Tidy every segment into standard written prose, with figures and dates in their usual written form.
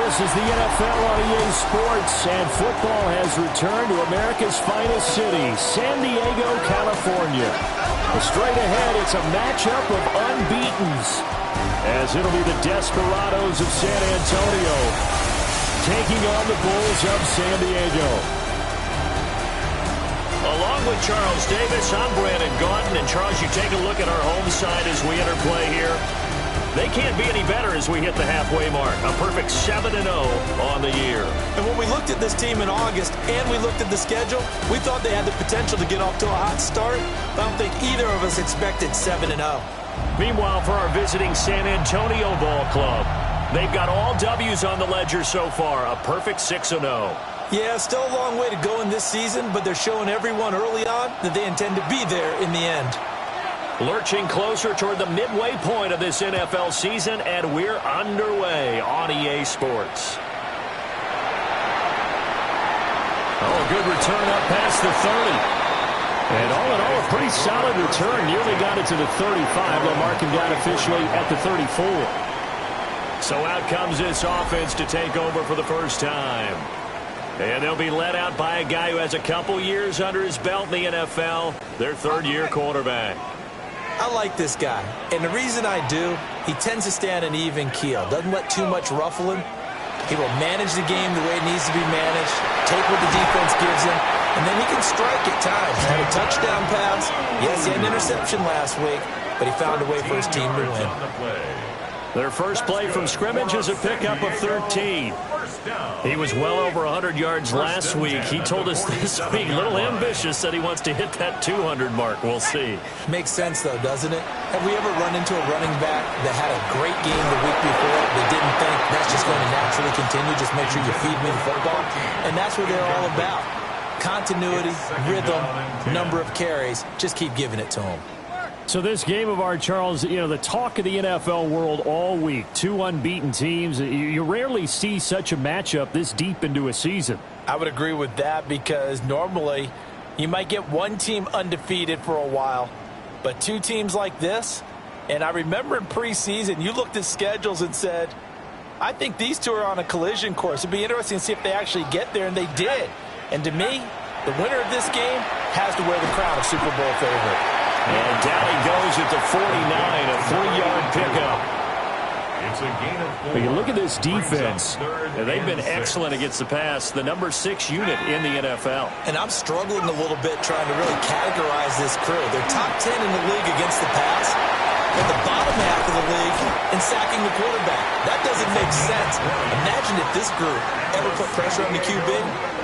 This is the NFL on EA Sports, and football has returned to America's finest city, San Diego, California. Straight ahead, it's a matchup of unbeatens, as it'll be the Desperados of San Antonio taking on the Bulls of San Diego. Along with Charles Davis, I'm Brandon Gaudin. And Charles, you take a look at our home side as we enter play here. They can't be any better as we hit the halfway mark. A perfect 7-0 on the year. And when we looked at this team in August and we looked at the schedule, we thought they had the potential to get off to a hot start. But I don't think either of us expected 7-0. Meanwhile, for our visiting San Antonio Ball Club, they've got all W's on the ledger so far. A perfect 6-0. Yeah, still a long way to go in this season, but they're showing everyone early on that they intend to be there in the end. Lurching closer toward the midway point of this NFL season, and we're underway on EA Sports. Oh, a good return up past the 30. And all in all, a pretty solid return. Nearly got it to the 35. They'll mark him down officially at the 34. So out comes this offense to take over for the first time. And they'll be led out by a guy who has a couple years under his belt in the NFL, their third-year quarterback. I like this guy, and the reason I do, he tends to stay on an even keel. Doesn't let too much ruffle him. He will manage the game the way it needs to be managed, take what the defense gives him, and then he can strike at times. Had a touchdown pass. Yes, he had an interception last week, but he found a way for his team to win. Their first play from scrimmage is a pickup of 13. He was well over 100 yards last week. He told us this week, a little ambitious, that he wants to hit that 200 mark. We'll see. Makes sense, though, doesn't it? Have we ever run into a running back that had a great game the week before that didn't think that's just going to naturally continue? Just make sure you feed me the football. And that's what they're all about. Continuity, rhythm, number of carries. Just keep giving it to them. So this game of our, Charles, you know, the talk of the NFL world all week. Two unbeaten teams. You rarely see such a matchup this deep into a season. I would agree with that because normally you might get one team undefeated for a while, but two teams like this, and I remember in preseason you looked at schedules and said, I think these two are on a collision course. It'd be interesting to see if they actually get there, and they did. And to me, the winner of this game has to wear the crown of Super Bowl favorite. And down he goes at the 49, a 3-yard pickup. But you look at this defense. And they've been excellent against the pass, the number 6 unit in the NFL. And I'm struggling a little bit trying to really categorize this crew. They're top 10 in the league against the pass, but the bottom half of the league in sacking the quarterback. That doesn't make sense. Imagine if this group ever put pressure on the QB,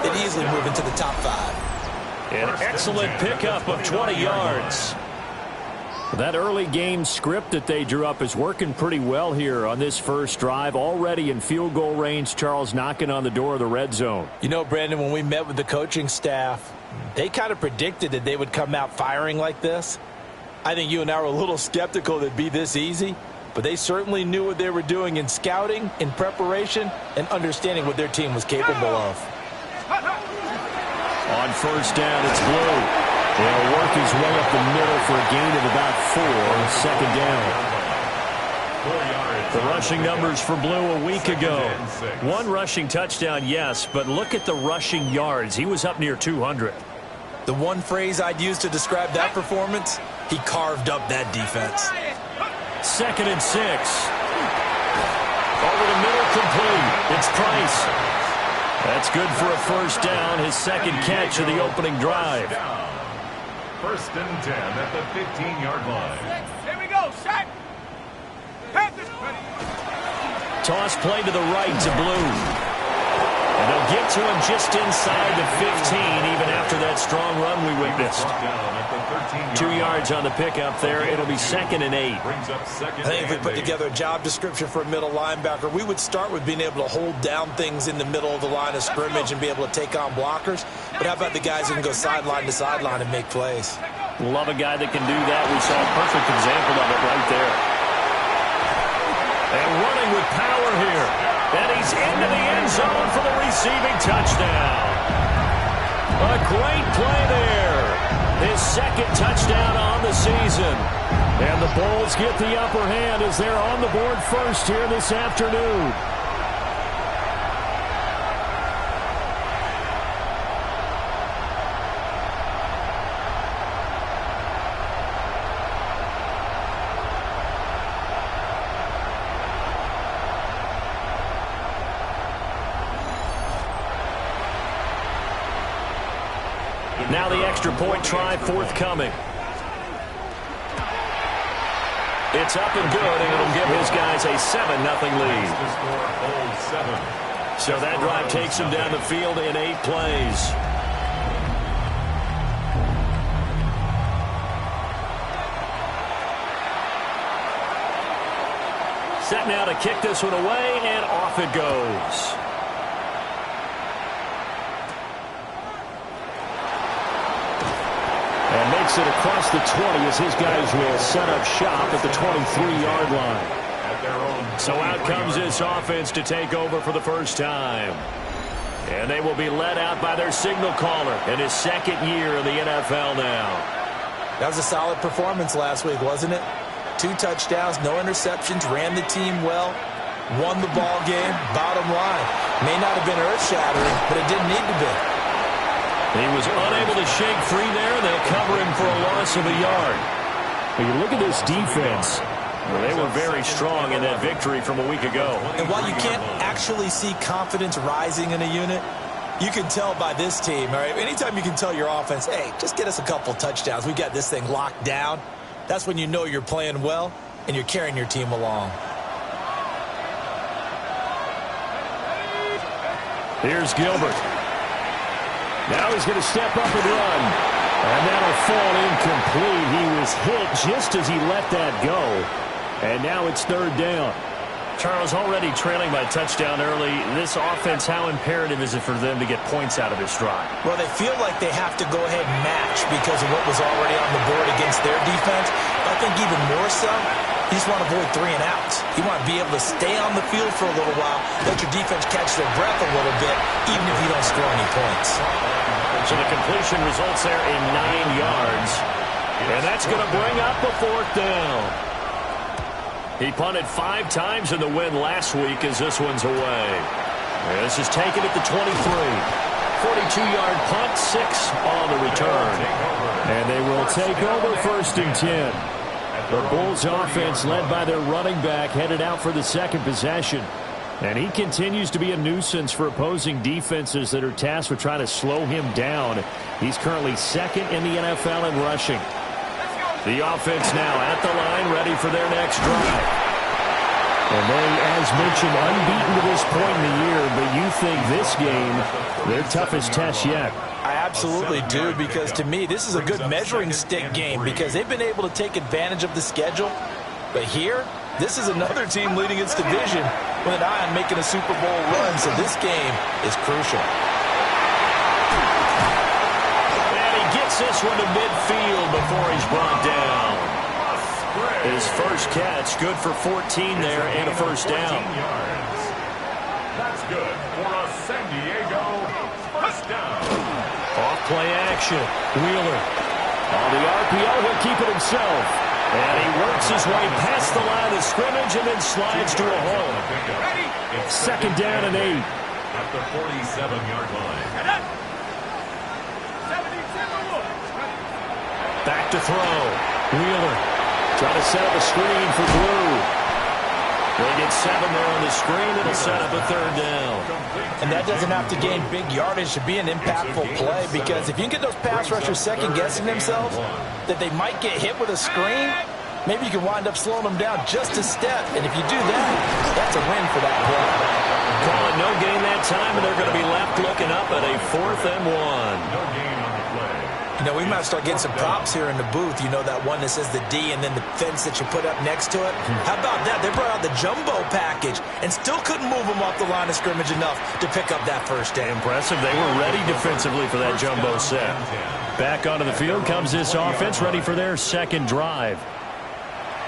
they'd easily move into the top 5. An excellent pickup of 20 yards. That early game script that they drew up is working pretty well here on this first drive. Already in field goal range, Charles knocking on the door of the red zone. You know, Brandon, when we met with the coaching staff, they kind of predicted that they would come out firing like this. I think you and I were a little skeptical that it'd be this easy, but they certainly knew what they were doing in scouting, in preparation, and understanding what their team was capable of. On first down, it's Blue. They'll work his way up the middle for a gain of about 4 on second down. The rushing numbers for Blue a week ago. 1 rushing touchdown, yes, but look at the rushing yards. He was up near 200. The one phrase I'd use to describe that performance, he carved up that defense. 2nd and 6. Over the middle, complete. It's Price. That's good for a first down, his second catch of the opening drive. 1st and 10 at the 15-yard line. Here we go, Shaq. Toss play to the right to Blue. And they'll get to him just inside the 15, even after that strong run we witnessed. 2 yards on the pickup there. It'll be 2nd and 8. I think if we put together a job description for a middle linebacker, we would start with being able to hold down things in the middle of the line of scrimmage and be able to take on blockers. But how about the guys who can go sideline to sideline and make plays? Love a guy that can do that. We saw a perfect example of it right there. And running with power here. And he's into the end zone for the receiving touchdown. A great play there. His 2nd touchdown on the season. And the Bulls get the upper hand as they're on the board first here this afternoon. Now the extra point try forthcoming. It's up and good, and it'll give his guys a 7-0 lead. So that drive takes him down the field in 8 plays. Set now to kick this one away, and off it goes. And makes it across the 20 as his guys will set up shop at the 23-yard line. So out comes this offense to take over for the first time. And they will be led out by their signal caller in his second year in the NFL now. That was a solid performance last week, wasn't it? 2 touchdowns, no interceptions, ran the team well, won the ball game. Bottom line, may not have been earth-shattering, but it didn't need to be. He was unable to shake free there. They'll cover him for a loss of a yard. When you look at this defense, well, they were very strong in that victory from a week ago. And while you can't actually see confidence rising in a unit, you can tell by this team, all right? Anytime you can tell your offense, hey, just get us a couple touchdowns. We got this thing locked down. That's when you know you're playing well and you're carrying your team along. Here's Gilbert. Now he's going to step up and run. And that'll fall incomplete. He was hit just as he let that go. And now it's 3rd down. Charles, already trailing by touchdown early. This offense, how imperative is it for them to get points out of this drive? Well, they feel like they have to go ahead and match because of what was already on the board against their defense. I think even more so, you just want to avoid 3 and outs. You want to be able to stay on the field for a little while, let your defense catch their breath a little bit, even if you don't score any points. So the completion results there in 9 yards. And that's going to bring up a 4th down. He punted 5 times in the win last week as this one's away. This is taken at the 23. 42-yard punt, 6 on the return. And they will take over 1st and 10. The Bulls offense led by their running back headed out for the 2nd possession. And he continues to be a nuisance for opposing defenses that are tasked with trying to slow him down. He's currently 2nd in the NFL in rushing. The offense now at the line, ready for their next drive. And they, as mentioned, unbeaten to this point in the year, but you think this game, their toughest test yet. I absolutely do, because to me, this is a good measuring stick game because they've been able to take advantage of the schedule. But here, this is another team leading its division with an eye on making a Super Bowl run, so this game is crucial. This one to midfield before he's brought down. His first catch, good for 14 there and a 1st down. That's good for a San Diego 1st down. Off play action. Wheeler. On the RPO, he'll keep it himself. And he works his way past the line of scrimmage and then slides to a hole. 2nd down and 8. At the 47-yard line. Back to throw. Wheeler trying to set up a screen for Blue. They get 7 there on the screen. It'll set up a 3rd down. And that doesn't have to gain big yardage to be an impactful play, because if you can get those pass rushers second-guessing themselves that they might get hit with a screen, maybe you can wind up slowing them down just a step. And if you do that, that's a win for that play. Call it no gain that time, and they're going to be left looking up at a 4th and 1. No gain on the play. You know, we might start getting some props here in the booth. You know, that one that says the D and then the fence that you put up next to it. How about that? They brought out the jumbo package and still couldn't move them off the line of scrimmage enough to pick up that 1st down. Impressive. They were ready defensively for that jumbo set. Back onto the field comes this offense, ready for their 2nd drive.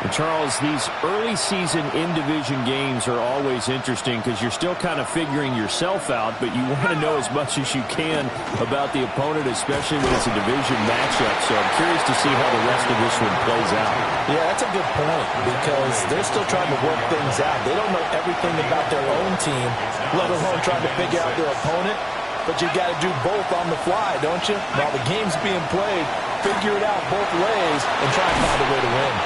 And Charles, these early season in-division games are always interesting because you're still kind of figuring yourself out, but you want to know as much as you can about the opponent, especially when it's a division matchup. So I'm curious to see how the rest of this one plays out. Yeah, that's a good point because they're still trying to work things out. They don't know everything about their own team, let alone trying to figure out their opponent. But you got to do both on the fly, don't you? While the game's being played, figure it out both ways and try and find a way to win.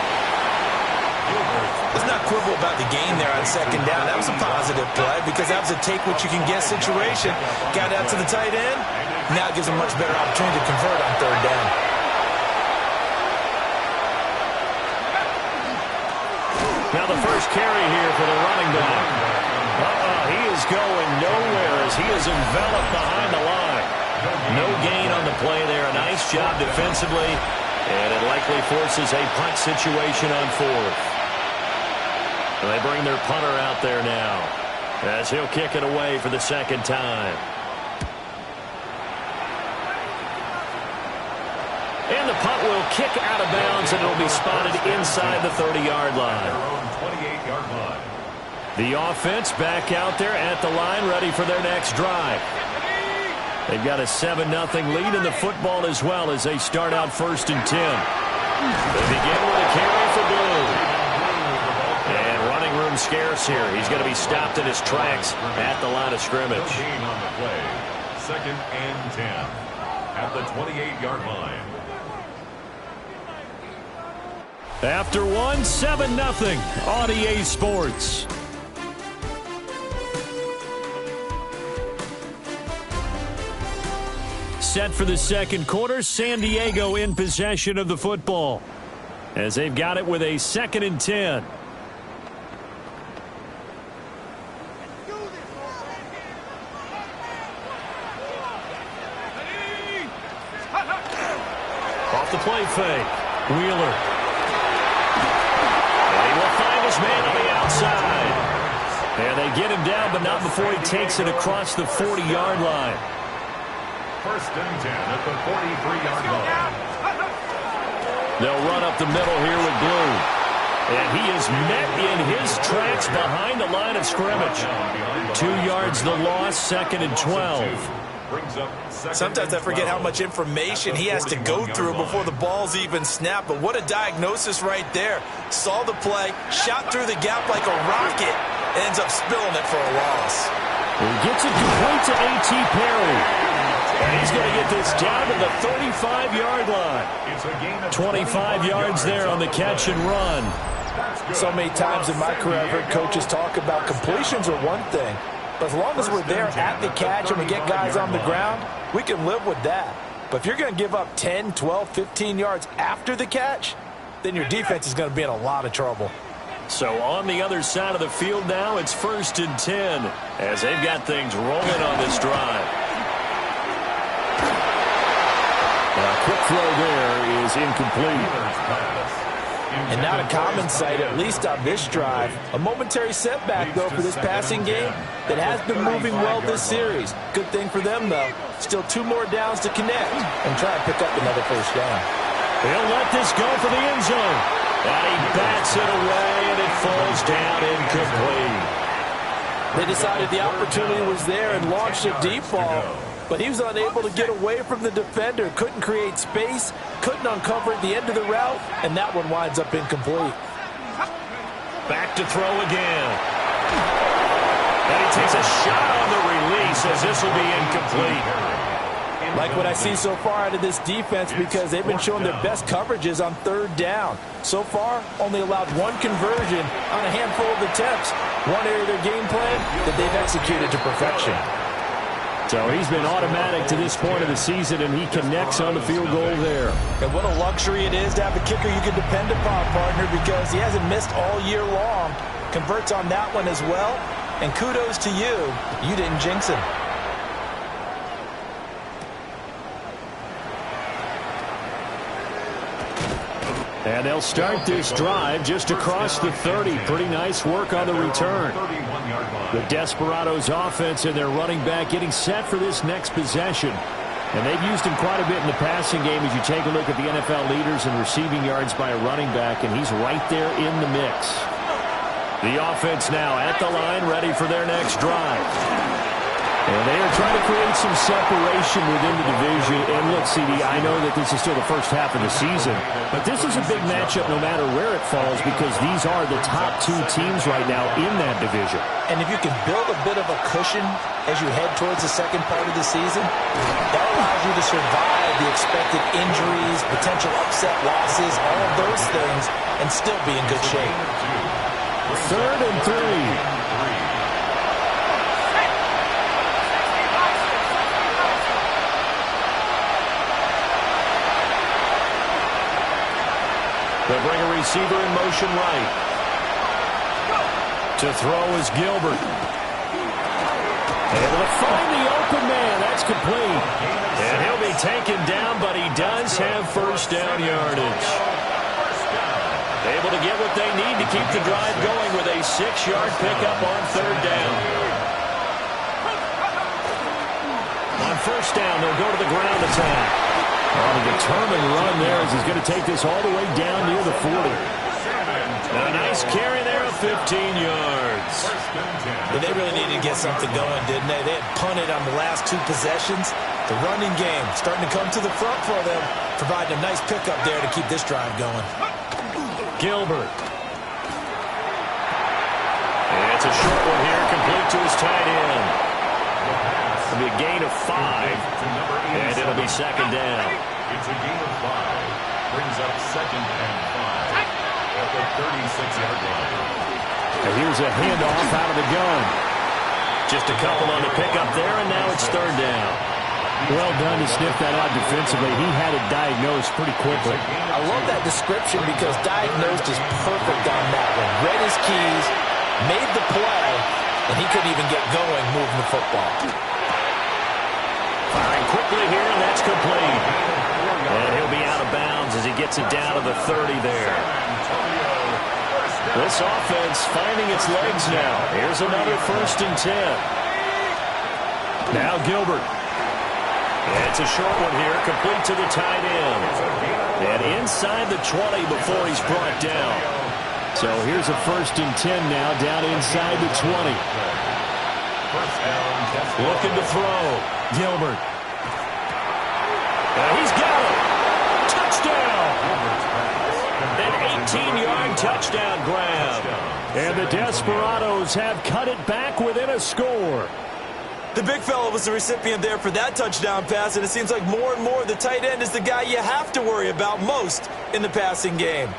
Gilbert Let's not quibble about the gain there on second down. That was a positive play because that was a take-what-you-can-get situation. Got out to the tight end. Now it gives them a much better opportunity to convert on third down. Now the first carry here for the running back. He is going nowhere as he is enveloped behind the line. No gain on the play there. A nice job defensively, and it likely forces a punt situation on fourth. They bring their punter out there now as he'll kick it away for the second time. And the punt will kick out of bounds, and it'll be spotted inside the 30-yard line. 28-yard line. The offense back out there at the line, ready for their next drive. They've got a 7-0 lead in the football as well as they start out 1st and 10. They begin with a carry for Blue. And running room scarce here. He's going to be stopped in his tracks at the line of scrimmage. No gain on the play. 2nd and 10 at the 28-yard line. After one, 7-0 on EA Sports. Set for the second quarter, San Diego in possession of the football as they've got it with a 2nd and 10. Off the play fake, Wheeler. And he will find his man on the outside. And they get him down, but not before he takes it across the 40-yard line. 1st and 10 at the 43-yard line. They'll run up the middle here with Blue. And he is met in his tracks behind the line of scrimmage. 2 yards the loss, 2nd and 12. Sometimes I forget how much information he has to go through before the ball's even snapped. But what a diagnosis right there. Saw the play, shot through the gap like a rocket, ends up spilling it for a loss. He gets it complete to A.T. Perry. And he's going to get this down to the 35-yard line. 25 yards there on the catch and run. So many times in my career I've heard coaches talk about completions are one thing. But as long as we're there at the catch and we get guys on the ground, we can live with that. But if you're going to give up 10, 12, 15 yards after the catch, then your defense is going to be in a lot of trouble. So on the other side of the field now, it's 1st and 10 as they've got things rolling on this drive. A quick throw there is incomplete. And not a common sight, at least on this drive. A momentary setback, though, for this passing game that has been moving well this series. Good thing for them, though. Still 2 more downs to connect and try and pick up another 1st down. He'll let this go for the end zone. And he bats it away, and it falls down incomplete. They decided the opportunity was there and launched a deep ball. But he was unable to get away from the defender. Couldn't create space. Couldn't uncover at the end of the route. And that one winds up incomplete. Back to throw again. And he takes a shot on the release as this will be incomplete. Like what I see so far out of this defense because they've been showing their best coverages on 3rd down. So far, only allowed 1 conversion on a handful of attempts. One area of their game plan that they've executed to perfection. So he's been automatic to this point of the season, and he connects on the field goal there. And what a luxury it is to have a kicker you can depend upon, partner, because he hasn't missed all year long. Converts on that one as well. And kudos to you. You didn't jinx him. And they'll start this drive just across the 30. Pretty nice work on the return. The Desperados offense and their running back getting set for this next possession. And they've used him quite a bit in the passing game as you take a look at the NFL leaders in receiving yards by a running back, and he's right there in the mix. The offense now at the line, ready for their next drive. And they are trying to create some separation within the division. And look, CD, I know that this is still the first half of the season, but this is a big matchup no matter where it falls because these are the top 2 teams right now in that division. And if you can build a bit of a cushion as you head towards the second part of the season, that allows you to survive the expected injuries, potential upset losses, all of those things, and still be in good shape. 3rd and 3. They'll bring a receiver in motion right. To throw is Gilbert. Able to find the open man. That's complete. And he'll be taken down, but he does have first down yardage. Able to get what they need to keep the drive going with a 6-yard pickup on 3rd down. On 1st down, they'll go to the ground attack. On a determined run there as he's going to take this all the way down near the 40. A nice carry there of 15 yards. And they really needed to get something going, didn't they? They had punted on the last 2 possessions. The running game starting to come to the front for them, providing a nice pickup there to keep this drive going. Gilbert. And it's a short one here, complete to his tight end. It'll be a gain of 5, and it'll be 2nd down. It's a gain of 5. Brings up 2nd and 5 at the 36-yard line. And here's a handoff out of the gun. Just a couple on the pickup there, and now it's 3rd down. Well done to sniff that out defensively. He had it diagnosed pretty quickly. I love that description because diagnosed is perfect on that one. Read his keys, made the play, and he couldn't even get going moving the football. Firing quickly here, and that's complete. And he'll be out of bounds as he gets it down to the 30 there. This offense finding its legs now. Here's another 1st and 10. Now Gilbert. It's a short one here, complete to the tight end. And inside the 20 before he's brought down. So here's a 1st and 10 now, down inside the 20. Looking to throw. Gilbert. He's got it. Touchdown. An 18-yard touchdown grab. And the Desperados have cut it back within a score. The big fella was the recipient there for that touchdown pass, and it seems like more and more the tight end is the guy you have to worry about most in the passing game.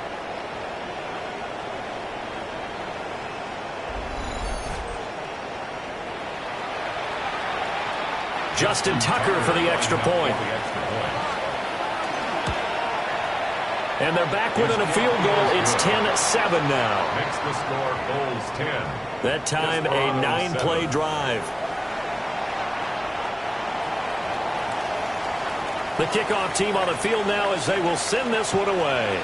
Justin Tucker for the extra point. And they're back within a field goal. It's 10-7 now. Makes the score Bulls 10. That time a 9-play drive. The kickoff team on the field now as they will send this one away.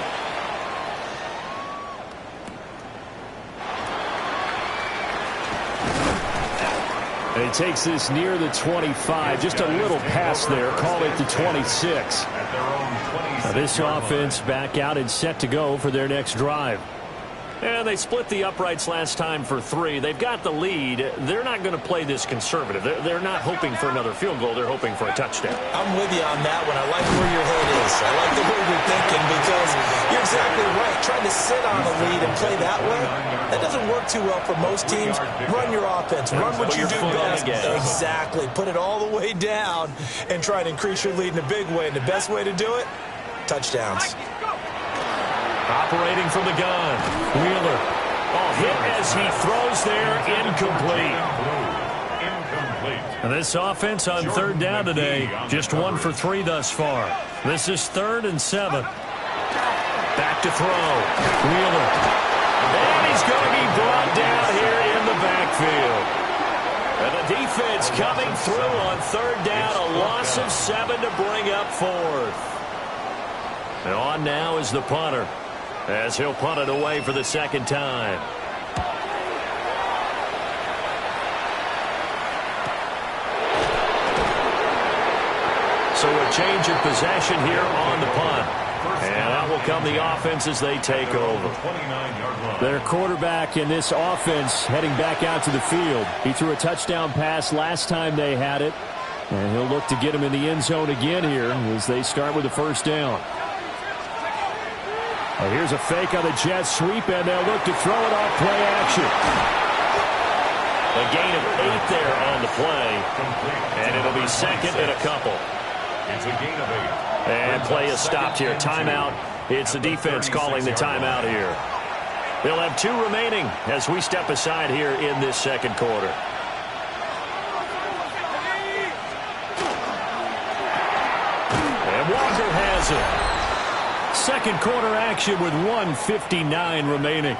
And he takes this near the 25. Just a little pass there. Call it the 26. Now this offense back out and set to go for their next drive. And they split the uprights last time for 3. They've got the lead. They're not going to play this conservative. They're not hoping for another field goal. They're hoping for a touchdown. I'm with you on that one. I like where your head is. I like the way you're thinking because you're exactly right. Trying to sit on a lead and play that way, that doesn't work too well for most teams. Run your offense. Run what you do best. Exactly. Put it all the way down and try to increase your lead in a big way. And the best way to do it, touchdowns. Operating from the gun. Wheeler. Oh, hit as he throws there. Incomplete. And this offense on 3rd down today, just 1 for 3 thus far. This is 3rd and 7. Back to throw. Wheeler. And he's going to be brought down here in the backfield. And the defense coming through on 3rd down. A loss of 7 to bring up 4th. And on now is the punter, as he'll punt it away for the 2nd time. So a change of possession here on the punt. And out will come the offense as they take over. Their quarterback in this offense heading back out to the field. He threw a touchdown pass last time they had it. And he'll look to get him in the end zone again here as they start with the 1st down. Here's a fake on the jet sweep, and they'll look to throw it off play action. A gain of 8 there on the play, and it'll be 2nd and a couple. It's a gain of 8. And play is stopped here. Timeout. It's the defense calling the timeout here. They'll have 2 remaining as we step aside here in this second quarter. And Walker has it. Second quarter action with 1:59 remaining.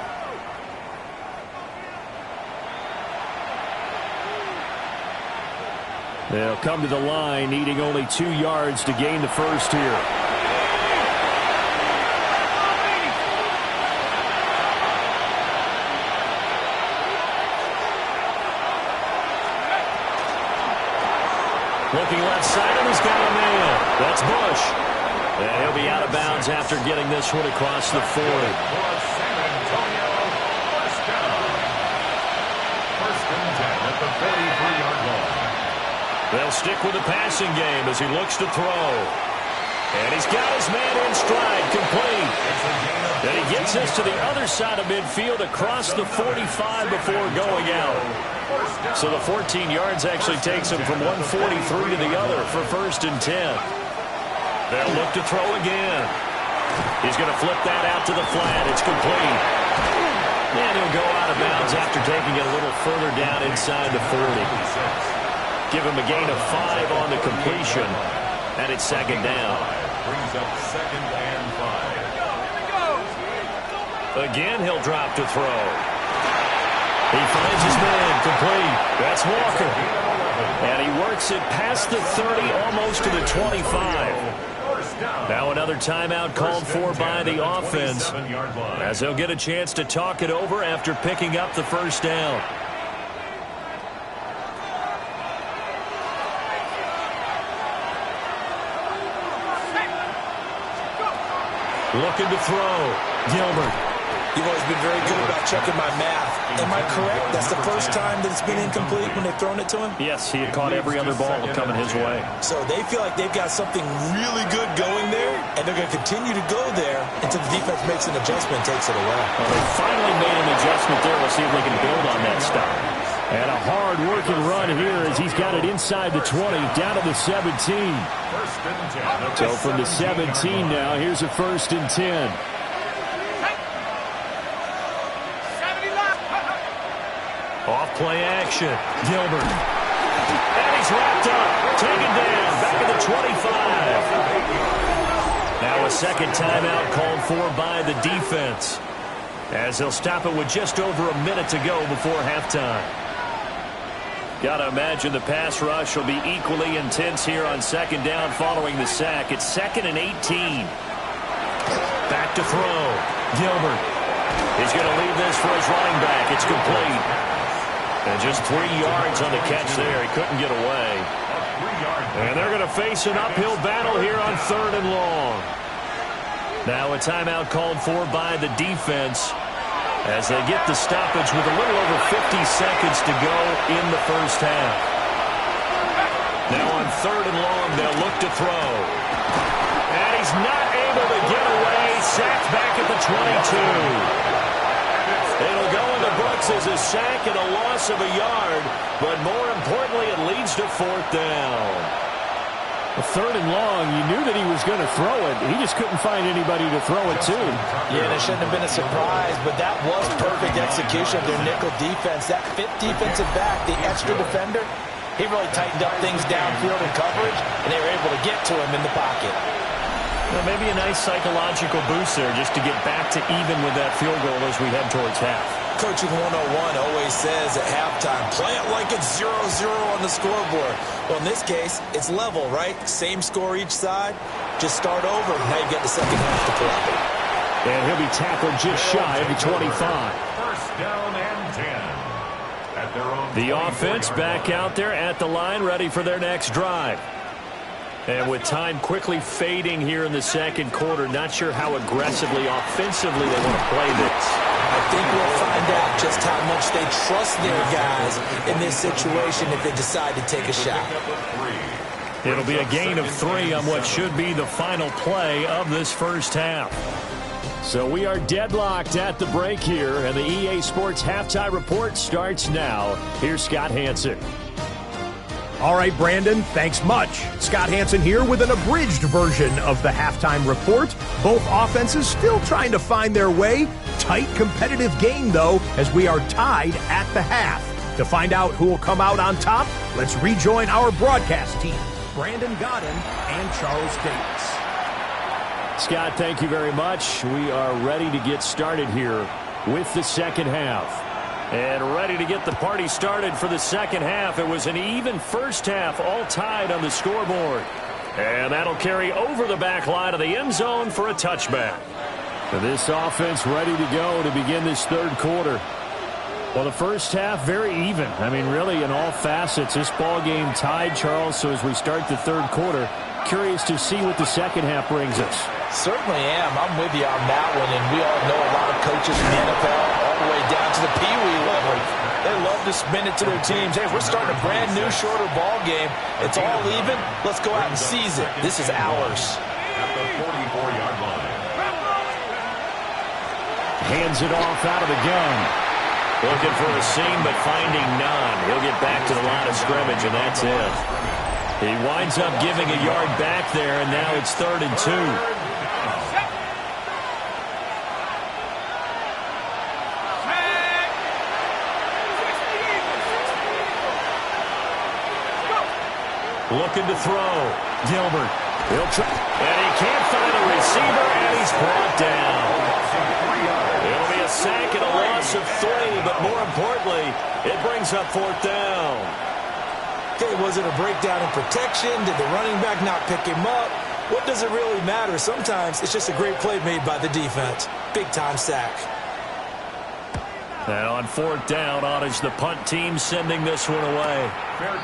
They'll come to the line, needing only 2 yards to gain the first here. Looking left side, and he's got a man. That's Bush. And he'll be out of bounds after getting this one across the 40. They'll stick with the passing game as he looks to throw. And he's got his man in stride, complete. And he gets us to the other side of midfield across the 45 before going out. So the 14 yards actually takes him from 143 to the other for 1st and 10. They'll look to throw again. He's going to flip that out to the flat. It's complete. And he'll go out of bounds after taking it a little further down inside the 40. Give him a gain of 5 on the completion, and it's second down. Brings up 2nd and 5. Again, he'll drop to throw. He finds his man, complete. That's Walker. And he works it past the 30, almost to the 25. Now another timeout called for by the offense, as they'll get a chance to talk it over after picking up the first down. Looking to throw. Gilbert. You've always been very good about checking my math. Am I correct? That's the first time that it's been incomplete when they've thrown it to him? Yes, he had caught every other ball coming his way. So they feel like they've got something really good going there, and they're going to continue to go there until the defense makes an adjustment and takes it away. Well, they finally made an adjustment there. We'll see if they can build on that stuff. And a hard-working run here as he's got it inside the 20, down to the 17. So from the 17 now, here's a 1st and 10. Off play action. Gilbert. And he's wrapped up. Taken down. Back at the 25. Now a second timeout called for by the defense, as they'll stop it with just over a minute to go before halftime. Got to imagine the pass rush will be equally intense here on second down following the sack. It's 2nd and 18. Back to throw. Gilbert. He's going to leave this for his running back. It's complete. And just 3 yards on the catch there. He couldn't get away. And they're going to face an uphill battle here on 3rd and long. Now a timeout called for by the defense, as they get the stoppage with a little over 50 seconds to go in the first half. Now on 3rd and long, they'll look to throw. And he's not able to get away. Sacked back at the 22. It'll go in the books as a sack and a loss of a yard, but more importantly, it leads to 4th down. 3rd and long, you knew that he was going to throw it. He just couldn't find anybody to throw it to. Yeah, and it shouldn't have been a surprise, but that was perfect execution of their nickel defense. That 5th defensive back, the extra defender, he really tightened up things downfield in coverage, and they were able to get to him in the pocket. Well, maybe a nice psychological boost there just to get back to even with that field goal as we head towards half. Coaching 101 always says at halftime, play it like it's 0-0 on the scoreboard. Well, in this case, it's level, right? Same score each side. Just start over. Now you get the second half to play. And he'll be tackled just shy of the 25. 1st down and 10. At their own the offense back out there at the line, ready for their next drive. And with time quickly fading here in the second quarter, not sure how aggressively, offensively they want to play this. I think we'll find out just how much they trust their guys in this situation if they decide to take a shot. It'll be a gain of 3 on what should be the final play of this first half. So we are deadlocked at the break here, and the EA Sports Halftime Report starts now. Here's Scott Hansen. All right, Brandon, thanks much. Scott Hansen here with an abridged version of the halftime report. Both offenses still trying to find their way. Tight, competitive game, though, as we are tied at the half. To find out who will come out on top, let's rejoin our broadcast team, Brandon Godden and Charles Davis. Scott, thank you very much. We are ready to get started here with the second half. And ready to get the party started for the second half. It was an even first half, all tied on the scoreboard. And that'll carry over the back line of the end zone for a touchback. This offense ready to go to begin this third quarter. Well, the first half, very even. I mean, really, in all facets, this ball game tied, Charles. So as we start the third quarter, curious to see what the second half brings us. Certainly am. I'm with you on that one. And we all know a lot of coaches in the NFL, all the way down to the Pee-wee level. They love to spin it to their teams. Hey, we're starting a brand new, shorter ball game. It's all even. Let's go out and seize it. This is ours. At the 44-yard line. Hands it off out of the gun. Looking for a seam, but finding none. He'll get back to the line of scrimmage, and that's it. He winds up giving a yard back there, and now it's 3rd and 2. Looking to throw. Gilbert. He'll try. And he can't find a receiver, and he's brought down. It'll be a sack and a loss of 3, but more importantly, it brings up 4th down. Okay, was it a breakdown in protection? Did the running back not pick him up? What does it really matter? Sometimes it's just a great play made by the defense. Big-time sack. And on 4th down, is the punt team sending this one away.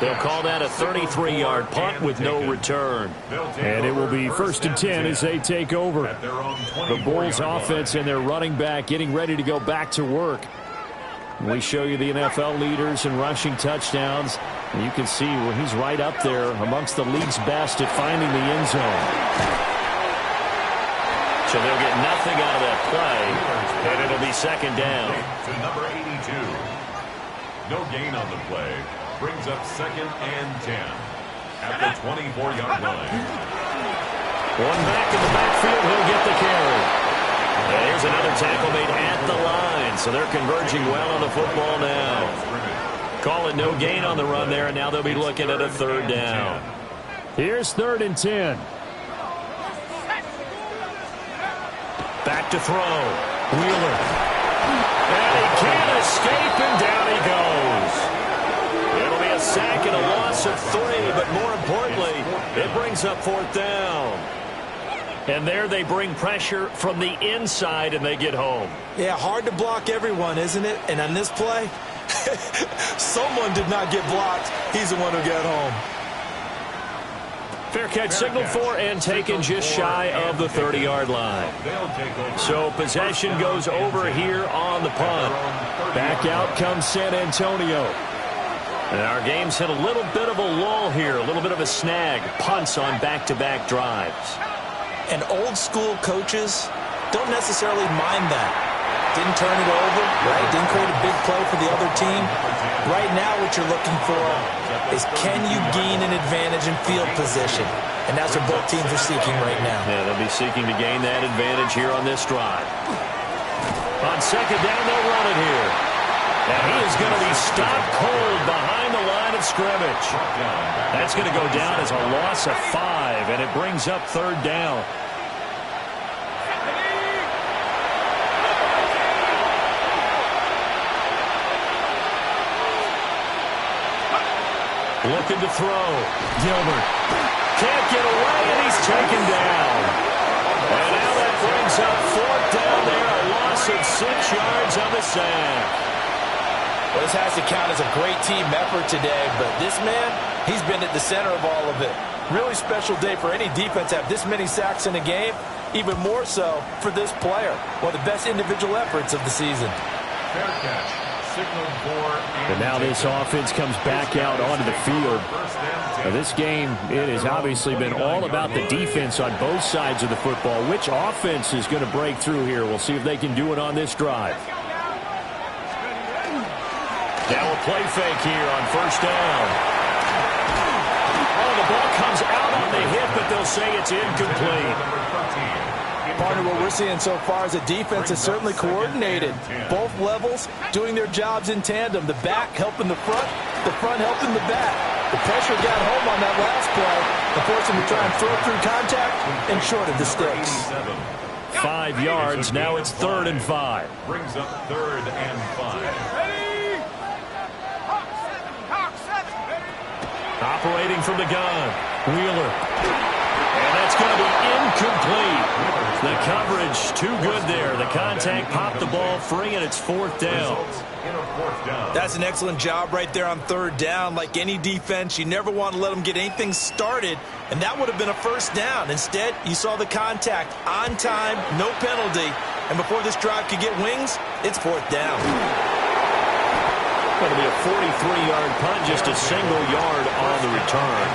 They'll call that a 33-yard punt with no return. And it will be 1st and 10 as they take over. The Bulls offense and their running back getting ready to go back to work. We show you the NFL leaders in rushing touchdowns. And you can see where he's right up there amongst the league's best at finding the end zone. So they'll get nothing out of that play, and it'll be 2nd down. To number 82. No gain on the play. Brings up 2nd and 10. At the 24-yard line. One back in the backfield, he'll get the carry. And here's another tackle made at the line, so they're converging well on the football now. Call it no gain on the run there, and now they'll be looking at a 3rd down. Here's 3rd and 10. Back to throw. Wheeler. And he can't escape, and down he goes. It'll be a sack and a loss of 3, but more importantly, it brings up 4th down. And there they bring pressure from the inside, and they get home. Yeah, hard to block everyone, isn't it? And on this play, someone did not get blocked. He's the one who got home. Fair catch signaled for and taken just shy of the 30-yard line. So possession goes over here on the punt. Back out comes San Antonio. And our game's hit a little bit of a lull here, a little bit of a snag. Punts on back-to-back drives. And old-school coaches don't necessarily mind that. Didn't turn it over, right? Didn't create a big play for the other team. Right now what you're looking for is can you gain an advantage in field position? And that's what both teams are seeking right now. Yeah, they'll be seeking to gain that advantage here on this drive. On 2nd down, they'll run it here. And he is going to be stopped cold behind the line of scrimmage. That's going to go down as a loss of 5, and it brings up 3rd down. Looking to throw. Gilbert. Can't get away, and he's taken down. And now that brings up 4th down there. A loss of 6 yards on the sack. Well, this has to count as a great team effort today, but this man, he's been at the center of all of it. Really special day for any defense to have this many sacks in a game, even more so for this player. One of the best individual efforts of the season. Fair catch. And now this offense comes back out onto the field. Now this game, it has obviously been all about the defense on both sides of the football. Which offense is going to break through here? We'll see if they can do it on this drive. Now a play fake here on 1st down. a hit, but they'll say it's incomplete. Partner, what we're seeing so far is the defense is certainly coordinated. Both levels doing their jobs in tandem. The back helping the front helping the back. The pressure got home on that last play and forced him to try and throw through contact and short of the sticks. 5 yards. Now it's 3rd and 5. Brings up 3rd and 5. Operating from the gun. Wheeler. And that's going to be incomplete. The coverage too good there. The contact popped the ball free, and it's 4th down. That's an excellent job right there on 3rd down. Like any defense, you never want to let them get anything started, and that would have been a 1st down. Instead, you saw the contact on time, no penalty, and before this drive could get wings, it's 4th down. Going to be a 43-yard punt, just a single yard on the return.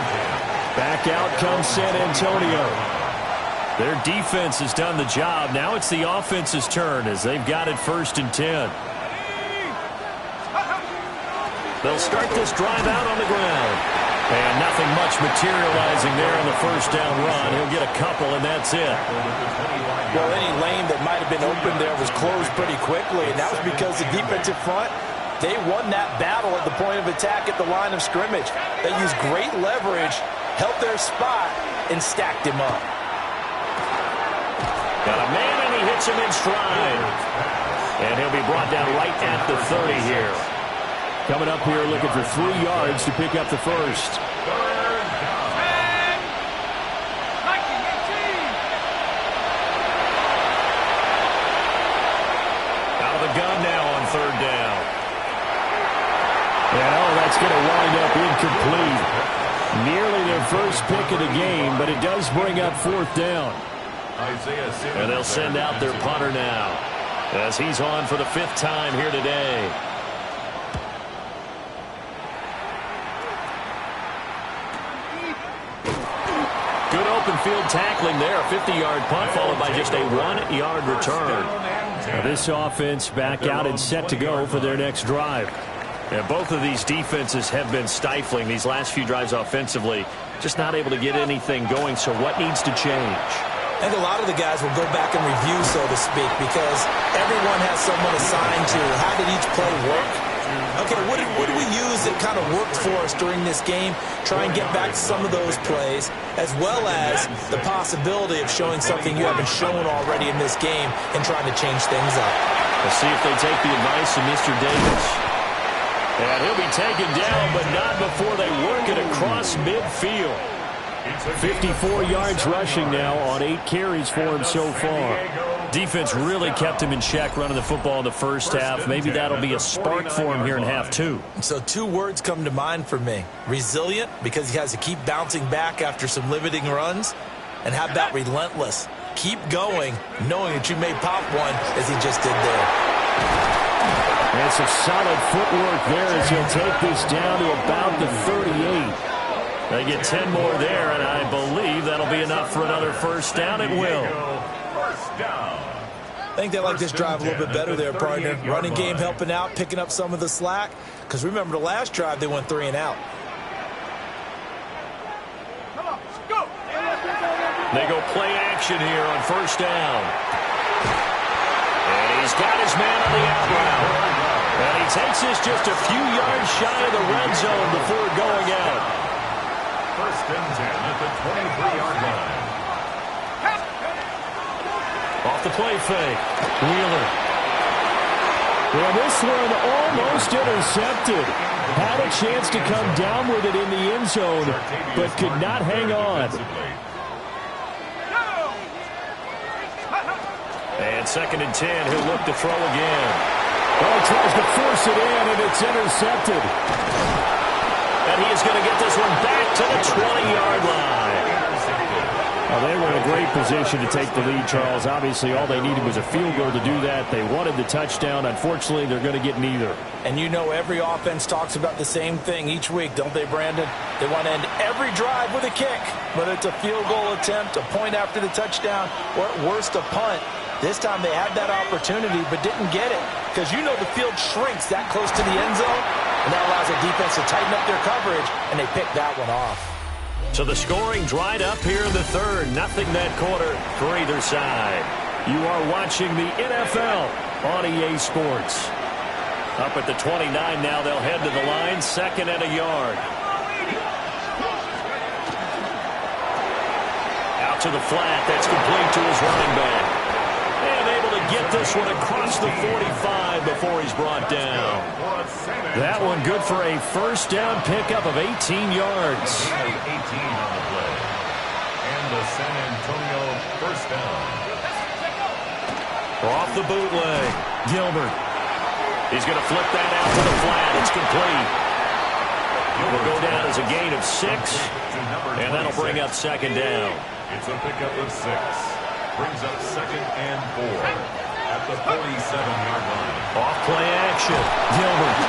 Back out comes San Antonio. Their defense has done the job. Now it's the offense's turn as they've got it 1st and 10. They'll start this drive out on the ground. And nothing much materializing there on the 1st down run. He'll get a couple, and that's it. Well, any lane that might have been open there was closed pretty quickly, and that was because the defensive front, they won that battle at the point of attack at the line of scrimmage. They used great leverage, held their spot, and stacked him up. Got a man, and he hits him in stride. And he'll be brought down right at the 30 here. Coming up here looking for 3 yards to pick up the 1st. Out of the gun now on 3rd down. And that's going to wind up incomplete. Nearly their first pick of the game, but it does bring up 4th down. And they'll send out their punter now as he's on for the 5th time here today. Good open field tackling there. A 50-yard punt followed by just a 1-yard return. Now this offense back out and set to go for their next drive. And both of these defenses have been stifling these last few drives offensively. Just not able to get anything going, so what needs to change? I think a lot of the guys will go back and review, so to speak, because everyone has someone assigned to how did each play work. Okay, what did we use that kind of worked for us during this game? Try and get back to some of those plays, as well as the possibility of showing something you haven't shown already in this game and trying to change things up. We'll see if they take the advice of Mr. Davis. And he'll be taken down, but not before they work it across midfield. 54 yards rushing now on 8 carries for him so far. Defense really kept him in check running the football in the first half. Maybe that'll be a spark for him here in half 2. So 2 words come to mind for me. Resilient, because he has to keep bouncing back after some limiting runs. And how about relentless? Keep going, knowing that you may pop one as he just did there. And some solid footwork there as he'll take this down to about the 38. They get 10 more there, and I believe that'll be enough for another 1st down. It will. I think they like this drive a little bit better there, partner. Running game helping out, picking up some of the slack. Because remember, the last drive, they went 3 and out. They go play action here on 1st down. And he's got his man on the out route. And he takes this just a few yards shy of the red zone before going out. 1st and 10 at the 23-yard line. Off the play fake. Wheeler. Well, this one almost intercepted. Had a chance to come down with it in the end zone, but could not hang on. And 2nd and 10, he'll look to throw again. Oh, tries to force it in, and it's intercepted. And he is going to get this one back to the 20-yard line. Well, they were in a great position to take the lead, Charles. Obviously, all they needed was a field goal to do that. They wanted the touchdown. Unfortunately, they're going to get neither. And you know every offense talks about the same thing each week, don't they, Brandon? They want to end every drive with a kick, whether it's a field goal attempt, a point after the touchdown, or at worst, a punt. This time they had that opportunity but didn't get it because you know the field shrinks that close to the end zone, and that allows the defense to tighten up their coverage, and they picked that one off. So the scoring dried up here in the third. Nothing that quarter for either side. You are watching the NFL on EA Sports. Up at the 29 now, they'll head to the line, 2nd and a yard. Out to the flat, that's complete to his running back. And able to get this one across the 45 before he's brought down. That one good for a first down pickup of 18 yards. 18 on the play. And the San Antonio first down. Off the bootleg, Gilbert. He's going to flip that out to the flat. It's complete. Will go down as a gain of 6, and that'll bring up 2nd down. It's a pickup of 6. Brings up 2nd and 4 at the 47-yard line. Off play action, Gilbert.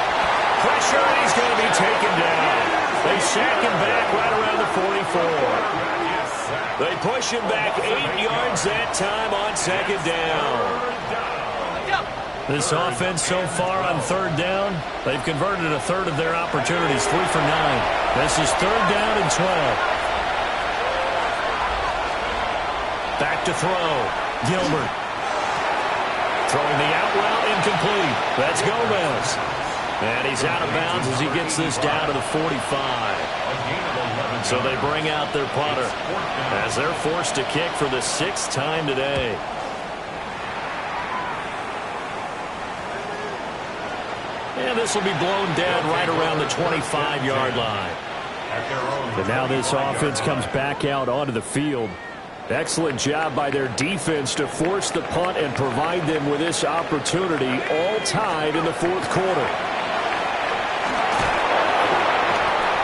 Pressure, and he's going to be taken down. They sack him back right around the 44. They push him back 8 yards that time on 2nd down. This offense so far on 3rd down, they've converted a third of their opportunities, 3 for 9. This is 3rd down and 12. Back to throw, Gilbert. Throwing the out route, incomplete. That's Gomez. And he's out of bounds as he gets this down to the 45. So they bring out their punter as they're forced to kick for the 6th time today. And this will be blown dead right around the 25-yard line. And now this offense comes back out onto the field. Excellent job by their defense to force the punt and provide them with this opportunity, all tied in the 4th quarter.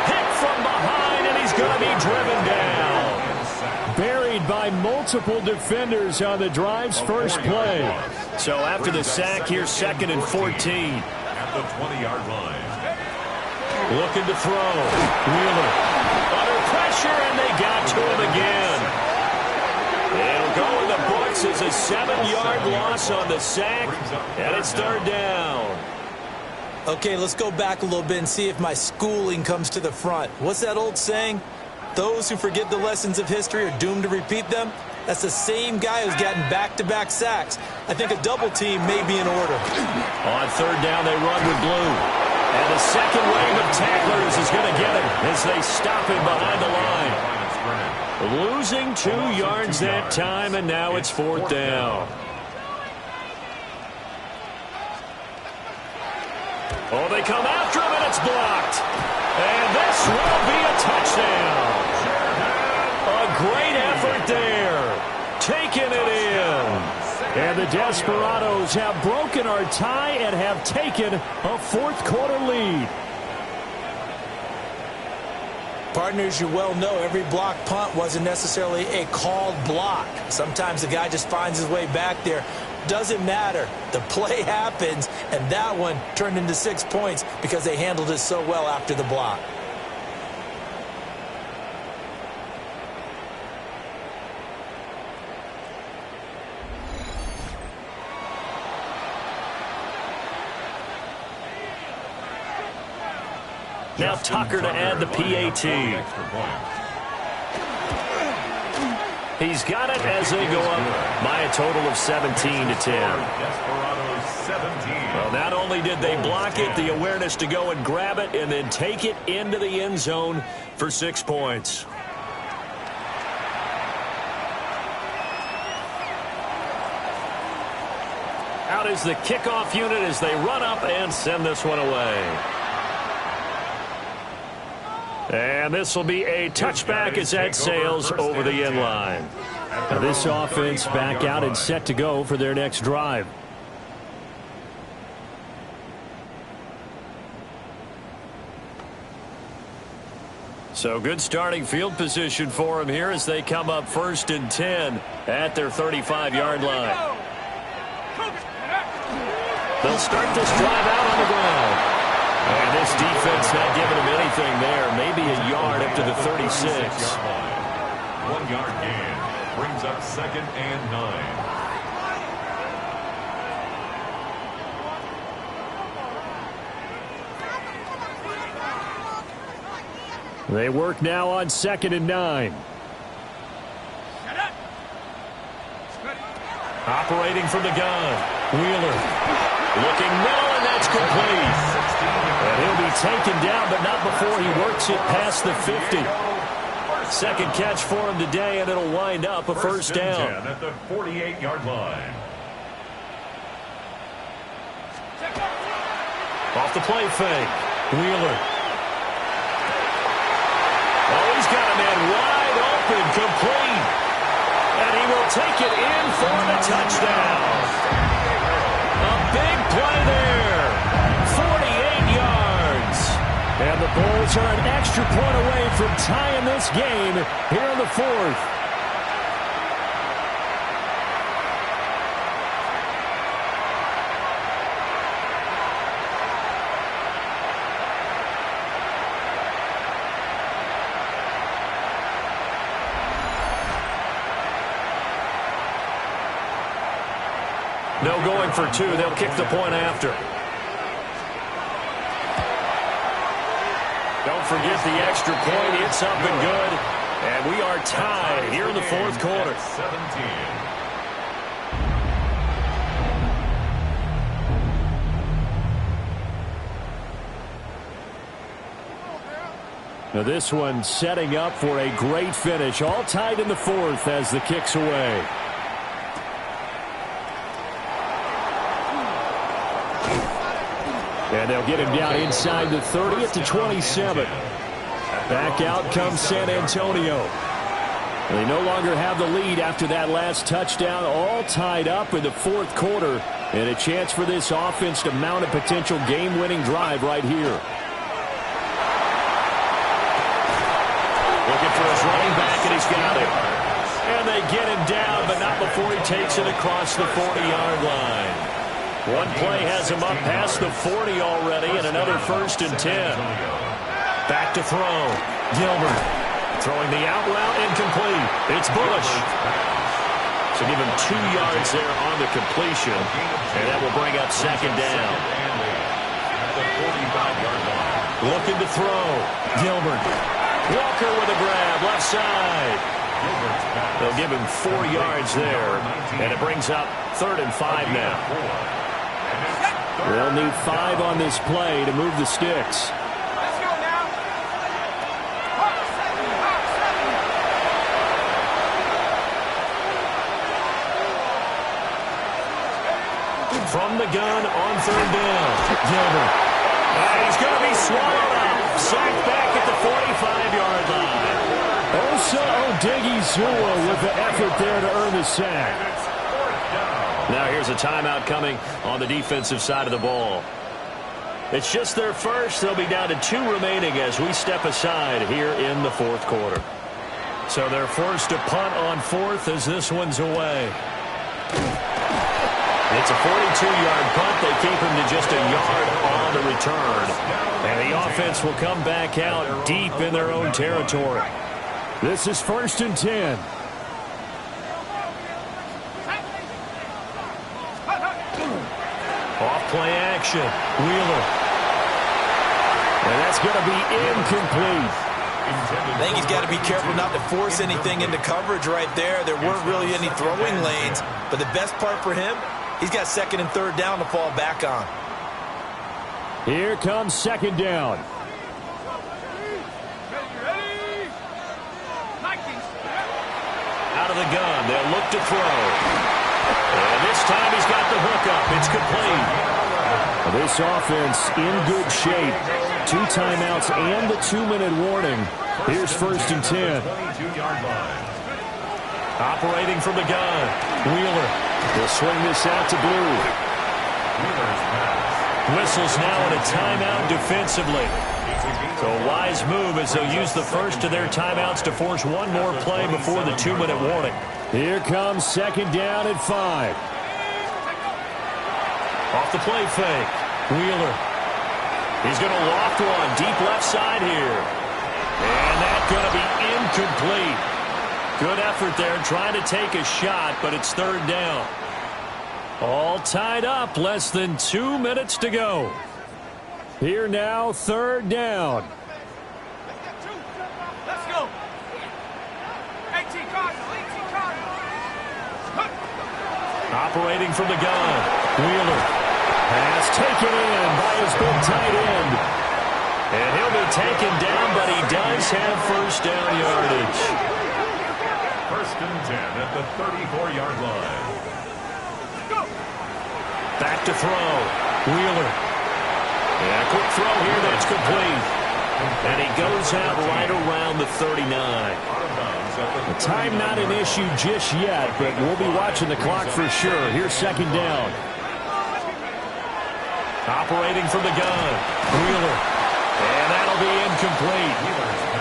Hit from behind, and he's going to be driven down. Buried by multiple defenders on the drive's first play. So after the sack, here's 2nd and 14. At the 20-yard line. Looking to throw. Wheeler under pressure, and they got to him again. It'll go in the books as a 7-yard loss on the sack, and it's 3rd down. Okay, let's go back a little bit and see if my schooling comes to the front. What's that old saying? Those who forget the lessons of history are doomed to repeat them. That's the same guy who's gotten back-to-back sacks. I think a double team may be in order. On 3rd down, they run with blue. And the second wave of tacklers is going to get him as they stop him behind the line. Losing 2 yards that time, and now it's 4th down. Oh, they come after him, and it's blocked. And this will be a touchdown. A great effort there. Taking it in. And the Desperados have broken our tie and have taken a 4th quarter lead. Partners, you well know every block punt wasn't necessarily a called block. Sometimes the guy just finds his way back there. Doesn't matter. The play happens, and that one turned into 6 points because they handled it so well after the block. Now Tucker to add the PAT. He's got it as they go up by a total of 17-10. Well, not only did they block it, the awareness to go and grab it and then take it into the end zone for 6 points. Out is the kickoff unit as they run up and send this one away. And this will be a touchback as that sails over the end line. Now this offense back out and set to go for their next drive. So good starting field position for them here as they come up 1st and 10 at their 35-yard line. They'll start this drive out on the ground. And this defense not giving him anything there. Maybe a yard up to the 36. 1 yard gain. Brings up 2nd and 9. They work now on 2nd and 9. Operating from the gun. Wheeler. Looking middle, and that's complete. And he'll be taken down, but not before he works it past the 50. Second catch for him today, and it'll wind up a first down. At the 48-yard line. Off the play fake. Wheeler. Oh, he's got a man wide open, complete. And he will take it in for the touchdown. A big play there. 48 yards. And the Bulls are an extra point away from tying this game here in the 4th. No going for 2. They'll kick the point after. Don't forget the extra point. It's up and good. And we are tied here in the 4th quarter. 17. Now this one setting up for a great finish. All tied in the 4th as the kick's away. And they'll get him down inside the 30 at the 27. Back out comes San Antonio. They no longer have the lead after that last touchdown. All tied up in the 4th quarter. And a chance for this offense to mount a potential game-winning drive right here. Looking for his running back, and he's got it. And they get him down, but not before he takes it across the 40-yard line. One play has him up past the 40 already, and another 1st and 10. Back to throw. Gilbert throwing the out route, incomplete. It's Bush. So give him 2 yards there on the completion, and that will bring up 2nd down. Looking to throw. Gilbert. Walker with a grab, left side. They'll give him 4 yards there, and it brings up 3rd and 5 now. They'll need 5 on this play to move the sticks. From the gun on 3rd down. Gilbert. And he's going to be swallowed up. Sacked back at the 45-yard line. Osa Odigizua with the effort there to earn the sack. Now here's a timeout coming on the defensive side of the ball. It's just their first. They'll be down to 2 remaining as we step aside here in the 4th quarter. So they're forced to punt on 4th as this one's away. It's a 42-yard punt. They keep him to just a yard on the return. And the offense will come back out deep in their own territory. This is 1st and 10. Off-play action. Wheeler. And that's going to be incomplete. I think he's got to be careful not to force anything into coverage right there. There weren't really any throwing lanes. But the best part for him, he's got 2nd and 3rd down to fall back on. Here comes 2nd down. Out of the gun, they'll look to throw. And this time he's got the hook up. It's complete. This offense in good shape. 2 timeouts and the 2-minute warning. Here's 1st and 10. Operating from the gun. Wheeler. They'll swing this out to Blue. Whistles now in a timeout defensively. So a wise move as they'll use the first of their timeouts to force one more play before the 2-minute warning. Here comes 2nd down at 5. Off the play fake. Wheeler. He's going to loft one deep left side here. And that's going to be incomplete. Good effort there trying to take a shot, but it's 3rd down. All tied up, less than 2 minutes to go. Here now, 3rd down. Operating from the gun, Wheeler. Pass taken in by his big tight end. And he'll be taken down, but he does have first down yardage. First and 10 at the 34-yard line. Back to throw. Wheeler. Yeah, quick throw here. That's complete. And he goes out right around the 39. The time not an issue just yet, but we'll be watching the clock for sure. Here's second down. Operating from the gun. Wheeler. And that'll be incomplete.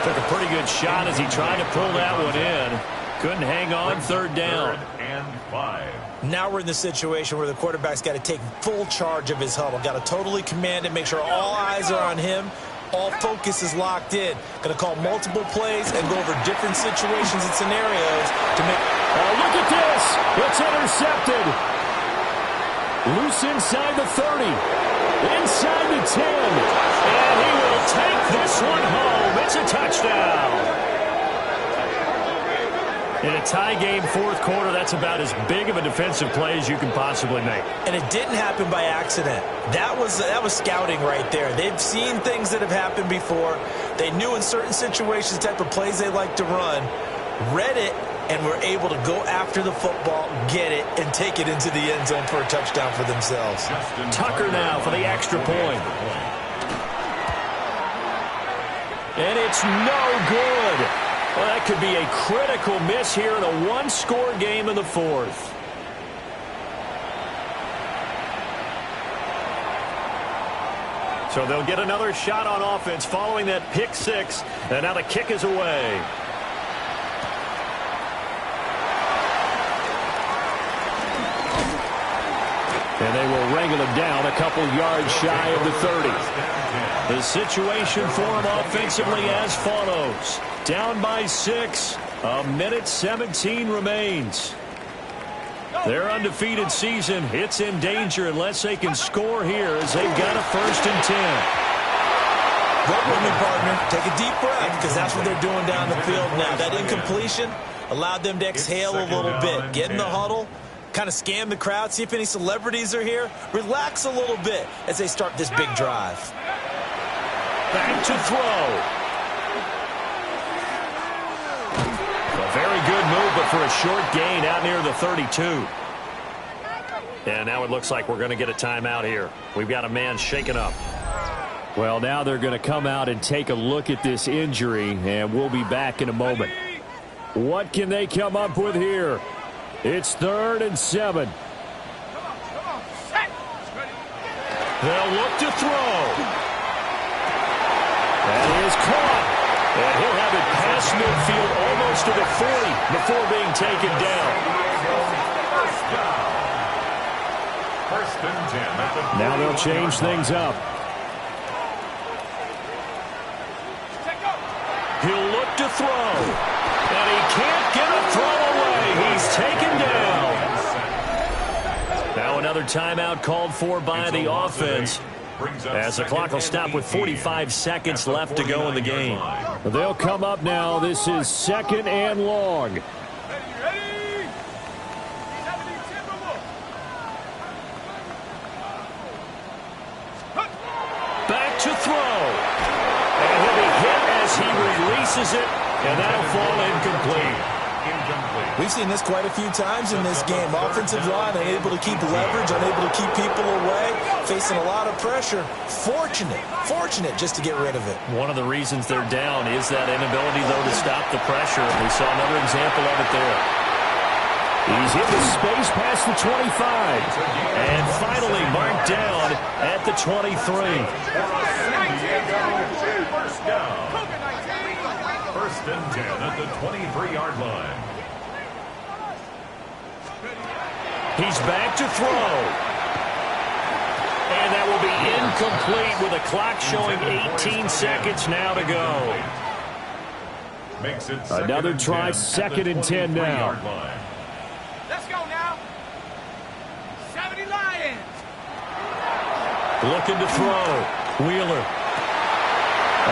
Took a pretty good shot as he tried to pull that one in. Couldn't hang on, third down. Third and 5. Now we're in the situation where the quarterback's got to take full charge of his huddle. Got to totally command it, make sure all eyes are on him. All focus is locked in. Going to call multiple plays and go over different situations and scenarios to make... Oh, look at this. It's intercepted. Loose inside the 30. Inside the 10. And he will take this one home. It's a touchdown. In a tie game, fourth quarter, that's about as big of a defensive play as you can possibly make. And it didn't happen by accident. That was scouting right there. They've seen things that have happened before. They knew in certain situations the type of plays they like to run, read it, and were able to go after the football, get it, and take it into the end zone for a touchdown for themselves. Tucker now for the extra point. And it's no good. Well, that could be a critical miss here in a one-score game in the fourth. So they'll get another shot on offense following that pick six. And now the kick is away. And they will wrangle him down a couple yards shy of the 30. The situation for him offensively as follows. Down by 6. A minute 17 remains. Their undefeated season, it's in danger unless they can score here as they've got a first and 10. Work with me, partner. Take a deep breath because that's what they're doing down the field now. That incompletion allowed them to exhale a little bit. Get in the huddle. Kind of scan the crowd, see if any celebrities are here. Relax a little bit as they start this big drive. Back to throw. A very good move, but for a short gain out near the 32. And now it looks like we're going to get a timeout here. We've got a man shaken up. Well, now they're going to come out and take a look at this injury, and we'll be back in a moment. What can they come up with here? It's 3rd and 7. They'll look to throw. That is caught. And he'll have it past midfield almost to the 40 before being taken down. First and 10. Now they'll change things up. He'll look to throw. And he can't get a throw away. He's taken down. Now another timeout called for by the offense, as the clock will stop with 45 seconds left to go in the game. They'll come up now. This is 2nd and long. Back to throw. And he'll be hit as he releases it, and that'll fall incomplete. We've seen this quite a few times in this game. Offensive line unable to keep leverage, unable to keep people away, facing a lot of pressure. Fortunate just to get rid of it. One of the reasons they're down is that inability, though, to stop the pressure. We saw another example of it there. He's hit the space past the 25. And finally marked down at the 23. First down. First and 10 at the 23-yard line. He's back to throw. And that will be incomplete with a clock showing 18 seconds now to go. Makes it Another try, 2nd and 10 now. Let's go now. 70 Lions. Looking to throw. Wheeler.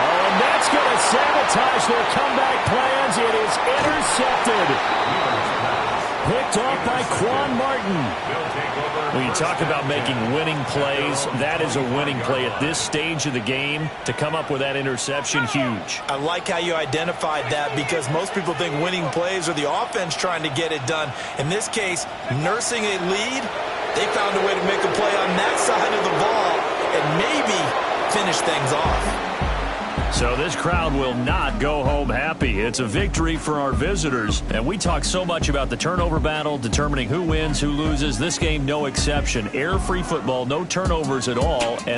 Oh, and that's going to sabotage their comeback plans. It is intercepted. Picked off by Quan Martin. When you talk about making winning plays, that is a winning play at this stage of the game. To come up with that interception, huge. I like how you identified that because most people think winning plays are the offense trying to get it done. In this case, nursing a lead, they found a way to make a play on that side of the ball and maybe finish things off. So this crowd will not go home happy. It's a victory for our visitors. And we talk so much about the turnover battle, determining who wins, who loses. This game, no exception. Air-free football, no turnovers at all. And